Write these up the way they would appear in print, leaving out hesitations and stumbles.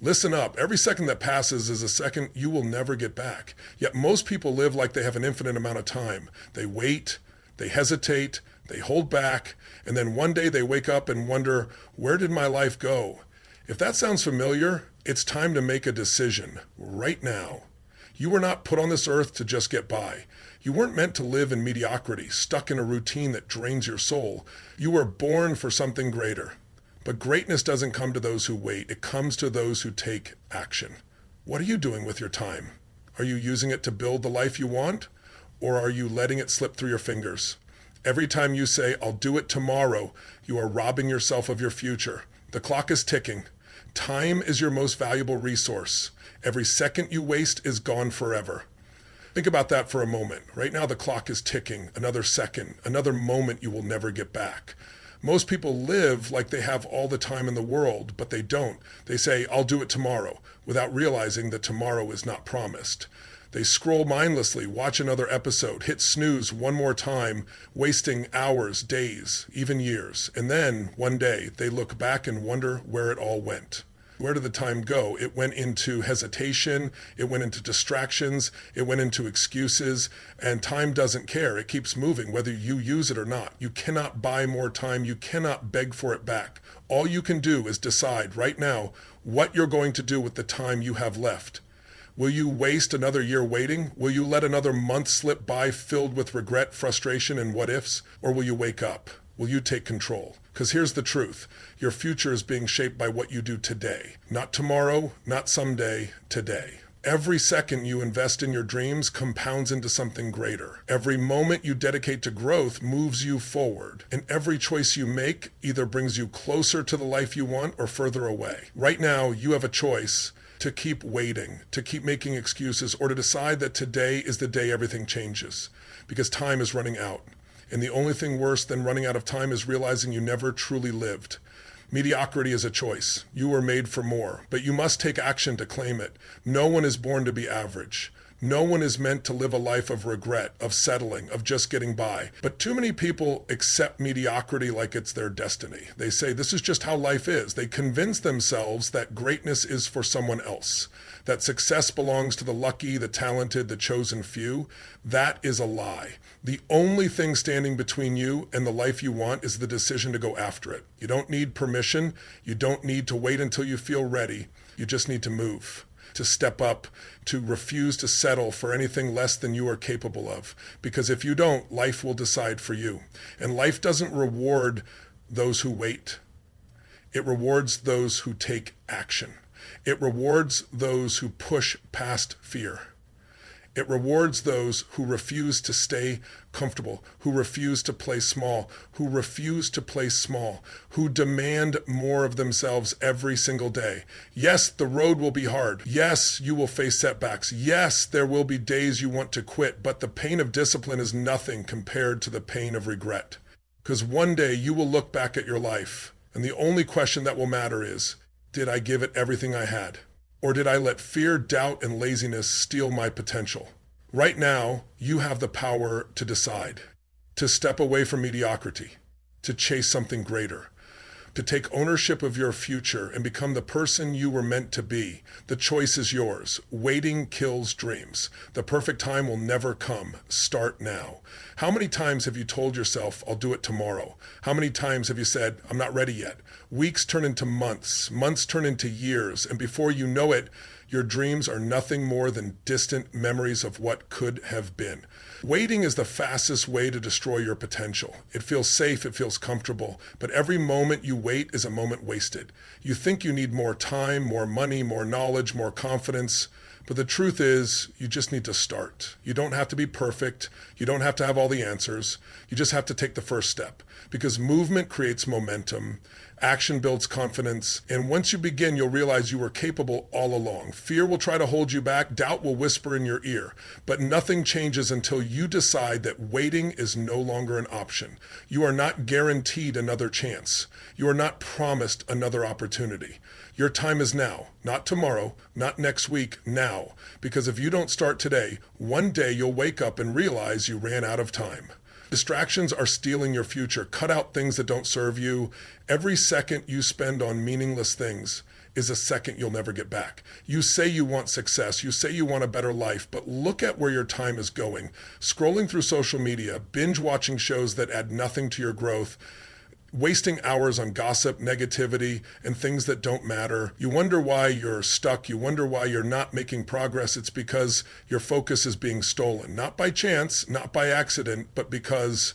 Listen up. Every second that passes is a second you will never get back. Yet most people live like they have an infinite amount of time. They wait, they hesitate, they hold back, and then one day they wake up and wonder, where did my life go? If that sounds familiar, it's time to make a decision right now. You were not put on this earth to just get by. You weren't meant to live in mediocrity, stuck in a routine that drains your soul. You were born for something greater. But greatness doesn't come to those who wait. It comes to those who take action. What are you doing with your time? Are you using it to build the life you want? Or are you letting it slip through your fingers? Every time you say, I'll do it tomorrow, you are robbing yourself of your future. The clock is ticking. Time is your most valuable resource. Every second you waste is gone forever. Think about that for a moment. Right now the clock is ticking. Another second, another moment you will never get back. Most people live like they have all the time in the world, but they don't. They say, I'll do it tomorrow, without realizing that tomorrow is not promised. They scroll mindlessly, watch another episode, hit snooze one more time, wasting hours, days, even years. And then, one day, they look back and wonder where it all went. Where did the time go? It went into hesitation, it went into distractions, it went into excuses, and time doesn't care. It keeps moving whether you use it or not. You cannot buy more time. You cannot beg for it back. All you can do is decide right now what you're going to do with the time you have left. Will you waste another year waiting? Will you let another month slip by filled with regret, frustration, and what ifs? Or will you wake up? Will you take control? Because here's the truth. Your future is being shaped by what you do today. Not tomorrow, not someday, today. Every second you invest in your dreams compounds into something greater. Every moment you dedicate to growth moves you forward. And every choice you make either brings you closer to the life you want or further away. Right now, you have a choice to keep waiting, to keep making excuses, or to decide that today is the day everything changes. Because time is running out. And the only thing worse than running out of time is realizing you never truly lived. Mediocrity is a choice. You were made for more, but you must take action to claim it. No one is born to be average. No one is meant to live a life of regret, of settling, of just getting by. But too many people accept mediocrity like it's their destiny. They say this is just how life is. They convince themselves that greatness is for someone else, that success belongs to the lucky, the talented, the chosen few. That is a lie. The only thing standing between you and the life you want is the decision to go after it. You don't need permission. You don't need to wait until you feel ready. You just need to move, to step up, to refuse to settle for anything less than you are capable of. Because if you don't, life will decide for you. And life doesn't reward those who wait. It rewards those who take action. It rewards those who push past fear. It rewards those who refuse to stay comfortable, who refuse to play small, who refuse to play small, who demand more of themselves every single day. Yes, the road will be hard. Yes, you will face setbacks. Yes, there will be days you want to quit, but the pain of discipline is nothing compared to the pain of regret. Because one day you will look back at your life, and the only question that will matter is, did I give it everything I had? Or did I let fear, doubt, and laziness steal my potential? Right now, you have the power to decide, to step away from mediocrity, to chase something greater, to take ownership of your future and become the person you were meant to be. The choice is yours. Waiting kills dreams. The perfect time will never come. Start now. How many times have you told yourself, I'll do it tomorrow? How many times have you said, I'm not ready yet? Weeks turn into months. Months turn into years. And before you know it, your dreams are nothing more than distant memories of what could have been. Waiting is the fastest way to destroy your potential. It feels safe, it feels comfortable, but every moment you wait is a moment wasted. You think you need more time, more money, more knowledge, more confidence, but the truth is, you just need to start. You don't have to be perfect. You don't have to have all the answers. You just have to take the first step, because movement creates momentum. Action builds confidence. And once you begin, you'll realize you were capable all along. Fear will try to hold you back. Doubt will whisper in your ear. But nothing changes until you decide that waiting is no longer an option. You are not guaranteed another chance. You are not promised another opportunity. Your time is now, not tomorrow, not next week, now. Because if you don't start today, one day you'll wake up and realize you ran out of time. Distractions are stealing your future. Cut out things that don't serve you. Every second you spend on meaningless things is a second you'll never get back. You say you want success, you say you want a better life, but look at where your time is going. Scrolling through social media, binge watching shows that add nothing to your growth, wasting hours on gossip, negativity, and things that don't matter. You wonder why you're stuck. You wonder why you're not making progress. It's because your focus is being stolen, not by chance, not by accident, but because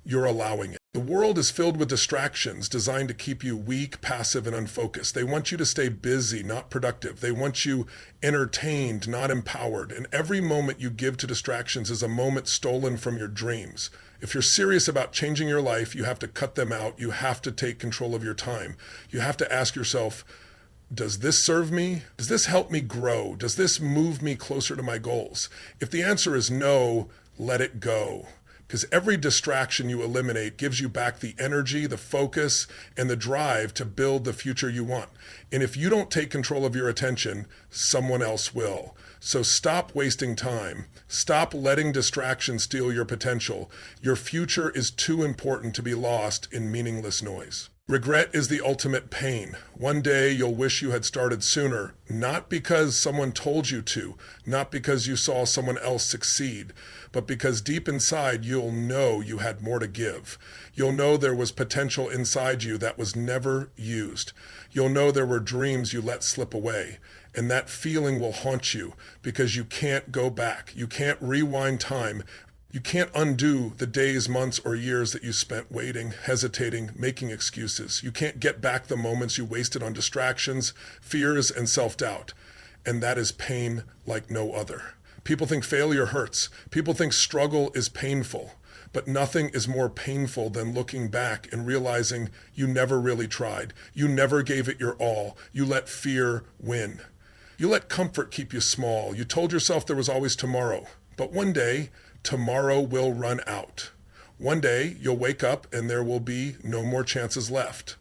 you're allowing it. The world is filled with distractions designed to keep you weak, passive, and unfocused. They want you to stay busy, not productive. They want you entertained, not empowered. And every moment you give to distractions is a moment stolen from your dreams. If you're serious about changing your life, you have to cut them out. You have to take control of your time. You have to ask yourself, does this serve me? Does this help me grow? Does this move me closer to my goals? If the answer is no, let it go. Because every distraction you eliminate gives you back the energy, the focus, and the drive to build the future you want. And if you don't take control of your attention, someone else will. So stop wasting time. Stop letting distractions steal your potential. Your future is too important to be lost in meaningless noise. Regret is the ultimate pain. One day you'll wish you had started sooner, not because someone told you to, not because you saw someone else succeed, but because deep inside you'll know you had more to give. You'll know there was potential inside you that was never used. You'll know there were dreams you let slip away. And that feeling will haunt you because you can't go back. You can't rewind time. You can't undo the days, months, or years that you spent waiting, hesitating, making excuses. You can't get back the moments you wasted on distractions, fears, and self-doubt. And that is pain like no other. People think failure hurts. People think struggle is painful. But nothing is more painful than looking back and realizing you never really tried. You never gave it your all. You let fear win. You let comfort keep you small. You told yourself there was always tomorrow. But one day, tomorrow will run out. One day, you'll wake up and there will be no more chances left.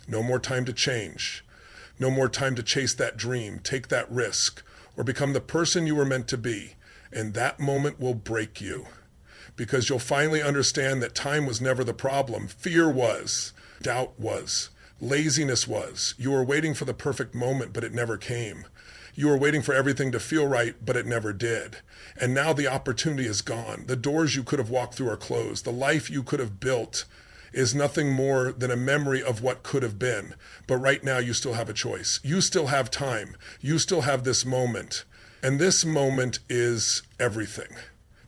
No more time to change. No more time to chase that dream, take that risk, or become the person you were meant to be. And that moment will break you. Because you'll finally understand that time was never the problem. Fear was. Doubt was. Laziness was. You were waiting for the perfect moment, but it never came. You were waiting for everything to feel right, but it never did. And now the opportunity is gone. The doors you could have walked through are closed. The life you could have built is nothing more than a memory of what could have been. But right now you still have a choice. You still have time. You still have this moment. And this moment is everything.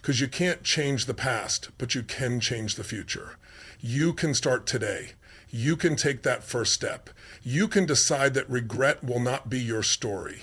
Because you can't change the past, but you can change the future. You can start today. You can take that first step. You can decide that regret will not be your story.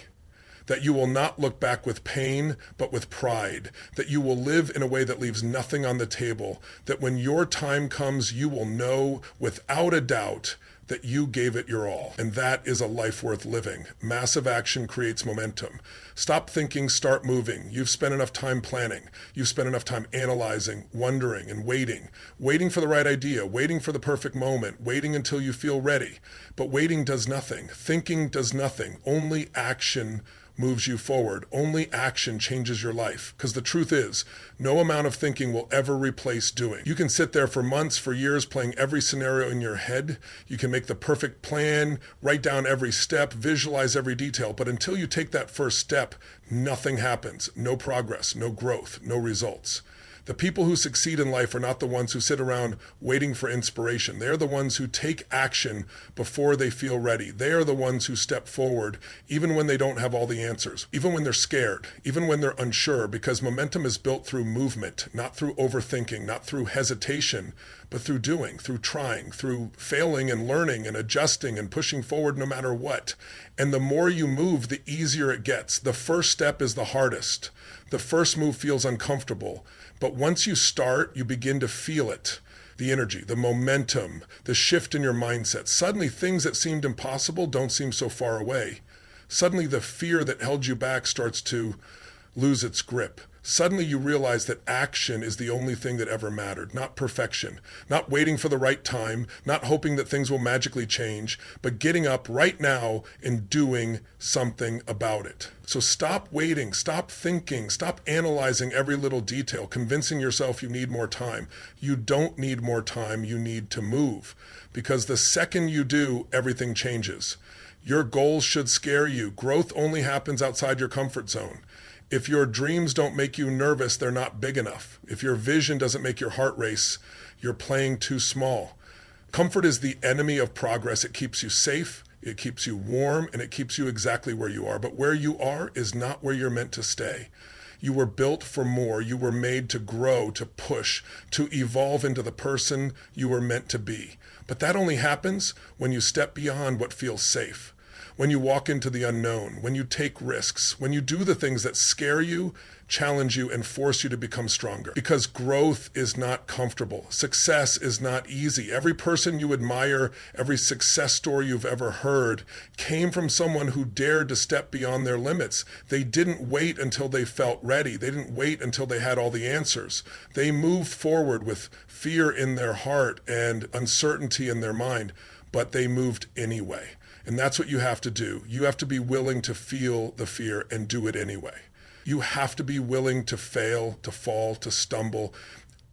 That you will not look back with pain, but with pride. That you will live in a way that leaves nothing on the table. That when your time comes, you will know without a doubt that you gave it your all. And that is a life worth living. Massive action creates momentum. Stop thinking, start moving. You've spent enough time planning. You've spent enough time analyzing, wondering, and waiting. Waiting for the right idea, waiting for the perfect moment, waiting until you feel ready. But waiting does nothing. Thinking does nothing. Only action moves you forward. Only action changes your life. Because the truth is, no amount of thinking will ever replace doing. You can sit there for months, for years, playing every scenario in your head. You can make the perfect plan, write down every step, visualize every detail. But until you take that first step, nothing happens. No progress, no growth, no results. The people who succeed in life are not the ones who sit around waiting for inspiration. They're the ones who take action before they feel ready. They are the ones who step forward even when they don't have all the answers, even when they're scared, even when they're unsure, because momentum is built through movement, not through overthinking, not through hesitation, but through doing, through trying, through failing and learning and adjusting and pushing forward no matter what. And the more you move, the easier it gets. The first step is the hardest. The first move feels uncomfortable. But once you start, you begin to feel it. The energy, the momentum, the shift in your mindset. Suddenly, things that seemed impossible don't seem so far away. Suddenly, the fear that held you back starts to lose its grip. Suddenly you realize that action is the only thing that ever mattered, not perfection, not waiting for the right time, not hoping that things will magically change, but getting up right now and doing something about it. So stop waiting, stop thinking, stop analyzing every little detail, convincing yourself you need more time. You don't need more time, you need to move. Because the second you do, everything changes. Your goals should scare you. Growth only happens outside your comfort zone. If your dreams don't make you nervous, they're not big enough. If your vision doesn't make your heart race, you're playing too small. Comfort is the enemy of progress. It keeps you safe, it keeps you warm, and it keeps you exactly where you are. But where you are is not where you're meant to stay. You were built for more. You were made to grow, to push, to evolve into the person you were meant to be. But that only happens when you step beyond what feels safe. When you walk into the unknown, when you take risks, when you do the things that scare you, challenge you, and force you to become stronger. Because growth is not comfortable. Success is not easy. Every person you admire, every success story you've ever heard came from someone who dared to step beyond their limits. They didn't wait until they felt ready. They didn't wait until they had all the answers. They moved forward with fear in their heart and uncertainty in their mind, but they moved anyway. And that's what you have to do. You have to be willing to feel the fear and do it anyway. You have to be willing to fail, to fall, to stumble,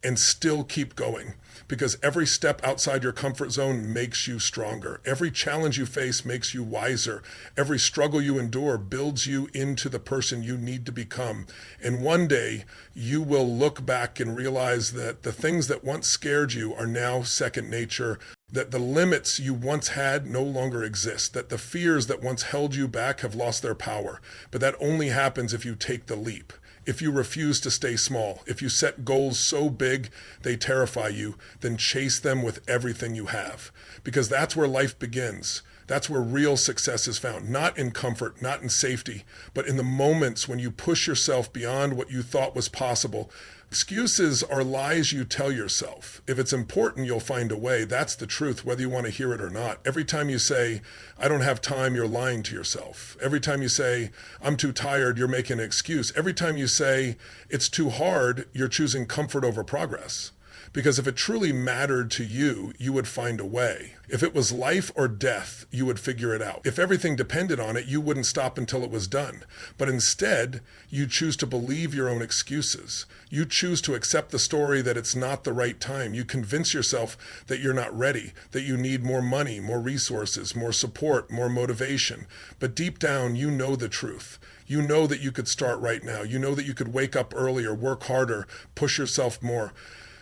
and still keep going. Because every step outside your comfort zone makes you stronger. Every challenge you face makes you wiser. Every struggle you endure builds you into the person you need to become. And one day you will look back and realize that the things that once scared you are now second nature, that the limits you once had no longer exist, that the fears that once held you back have lost their power. But that only happens if you take the leap. If you refuse to stay small, if you set goals so big they terrify you, then chase them with everything you have. Because that's where life begins. That's where real success is found. Not in comfort, not in safety, but in the moments when you push yourself beyond what you thought was possible. Excuses are lies you tell yourself. If it's important, you'll find a way. That's the truth, whether you want to hear it or not. Every time you say, I don't have time, you're lying to yourself. Every time you say, I'm too tired, you're making an excuse. Every time you say, it's too hard, you're choosing comfort over progress. Because if it truly mattered to you, you would find a way. If it was life or death, you would figure it out. If everything depended on it, you wouldn't stop until it was done. But instead, you choose to believe your own excuses. You choose to accept the story that it's not the right time. You convince yourself that you're not ready, that you need more money, more resources, more support, more motivation. But deep down, you know the truth. You know that you could start right now. You know that you could wake up earlier, work harder, push yourself more.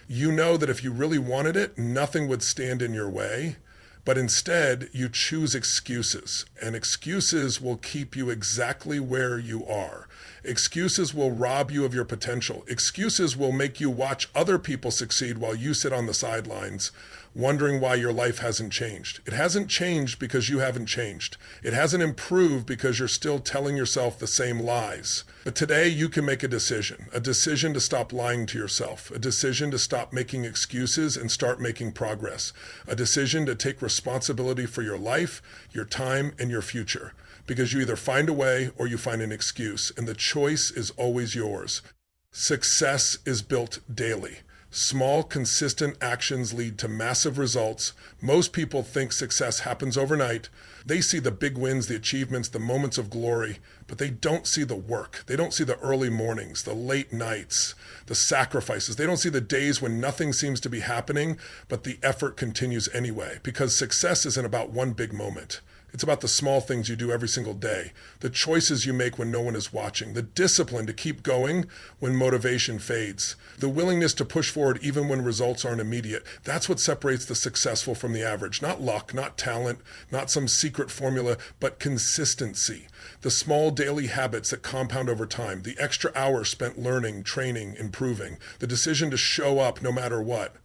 You know that if you really wanted it, nothing would stand in your way, but instead you choose excuses, and excuses will keep you exactly where you are. Excuses will rob you of your potential. Excuses will make you watch other people succeed while you sit on the sidelines, wondering why your life hasn't changed. It hasn't changed because you haven't changed. It hasn't improved because you're still telling yourself the same lies. But today you can make a decision to stop lying to yourself, a decision to stop making excuses and start making progress, a decision to take responsibility for your life, your time, and your future. Because you either find a way or you find an excuse, and the choice is always yours. Success is built daily. Small, consistent actions lead to massive results. Most people think success happens overnight. They see the big wins, the achievements, the moments of glory, but they don't see the work. They don't see the early mornings, the late nights, the sacrifices. They don't see the days when nothing seems to be happening, but the effort continues anyway, because success isn't about one big moment. It's about the small things you do every single day, the choices you make when no one is watching, the discipline to keep going when motivation fades, the willingness to push forward even when results aren't immediate. That's what separates the successful from the average. Not luck, not talent, not some secret formula, but consistency. The small daily habits that compound over time, the extra hours spent learning, training, improving, the decision to show up no matter what.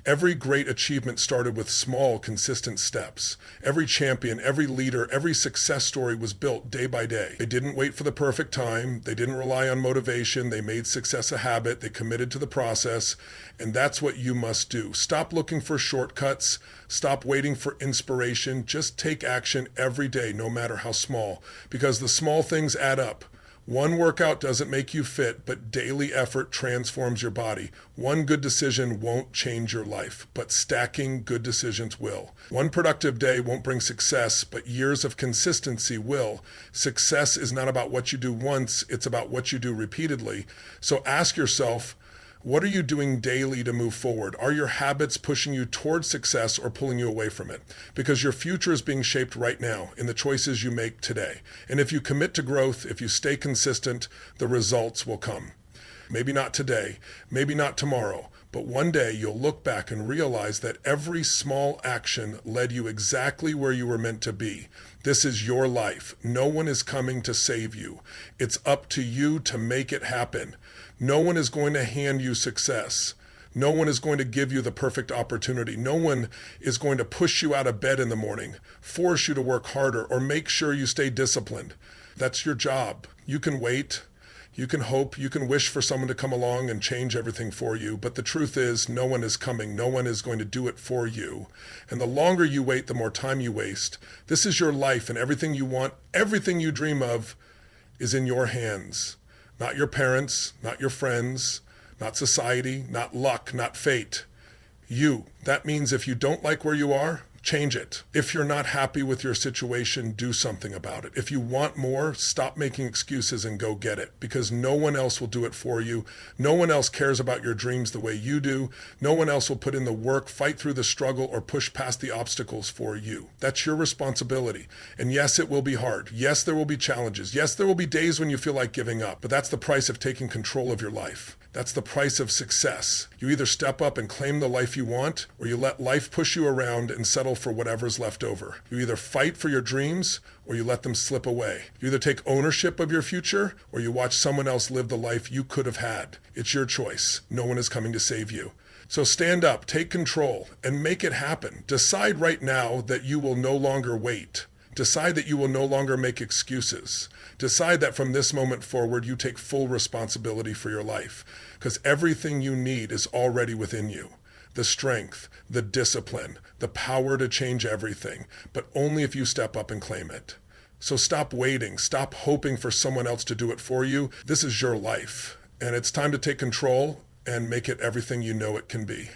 Every great achievement started with small, consistent steps. Every champion, every leader, every success story was built day by day. They didn't wait for the perfect time. They didn't rely on motivation. They made success a habit. They committed to the process. And that's what you must do. Stop looking for shortcuts. Stop waiting for inspiration. Just take action every day, no matter how small, because the small things add up. One workout doesn't make you fit, but daily effort transforms your body. One good decision won't change your life, but stacking good decisions will. One productive day won't bring success, but years of consistency will. Success is not about what you do once, it's about what you do repeatedly. So ask yourself, What are you doing daily to move forward? Are your habits pushing you towards success or pulling you away from it? Because your future is being shaped right now in the choices you make today. And if you commit to growth, if you stay consistent, the results will come. Maybe not today, maybe not tomorrow, but one day you'll look back and realize that every small action led you exactly where you were meant to be. This is your life. No one is coming to save you. It's up to you to make it happen. No one is going to hand you success. No one is going to give you the perfect opportunity. No one is going to push you out of bed in the morning, force you to work harder, or make sure you stay disciplined. That's your job. You can wait. You can hope, you can wish for someone to come along and change everything for you, but the truth is no one is coming. No one is going to do it for you. And the longer you wait, the more time you waste. This is your life, and everything you want, everything you dream of is in your hands. Not your parents, not your friends, not society, not luck, not fate. You. That means if you don't like where you are, change it. If you're not happy with your situation, do something about it. If you want more, stop making excuses and go get it, because no one else will do it for you. No one else cares about your dreams the way you do. No one else will put in the work, fight through the struggle, or push past the obstacles for you. That's your responsibility. And yes, it will be hard. Yes, there will be challenges. Yes, there will be days when you feel like giving up, but that's the price of taking control of your life. That's the price of success. You either step up and claim the life you want, or you let life push you around and settle for whatever's left over. You either fight for your dreams, or you let them slip away. You either take ownership of your future, or you watch someone else live the life you could have had. It's your choice. No one is coming to save you. So stand up, take control, and make it happen. Decide right now that you will no longer wait. Decide that you will no longer make excuses. Decide that from this moment forward, you take full responsibility for your life, because everything you need is already within you. The strength, the discipline, the power to change everything, but only if you step up and claim it. So stop waiting. Stop hoping for someone else to do it for you. This is your life, and it's time to take control and make it everything you know it can be.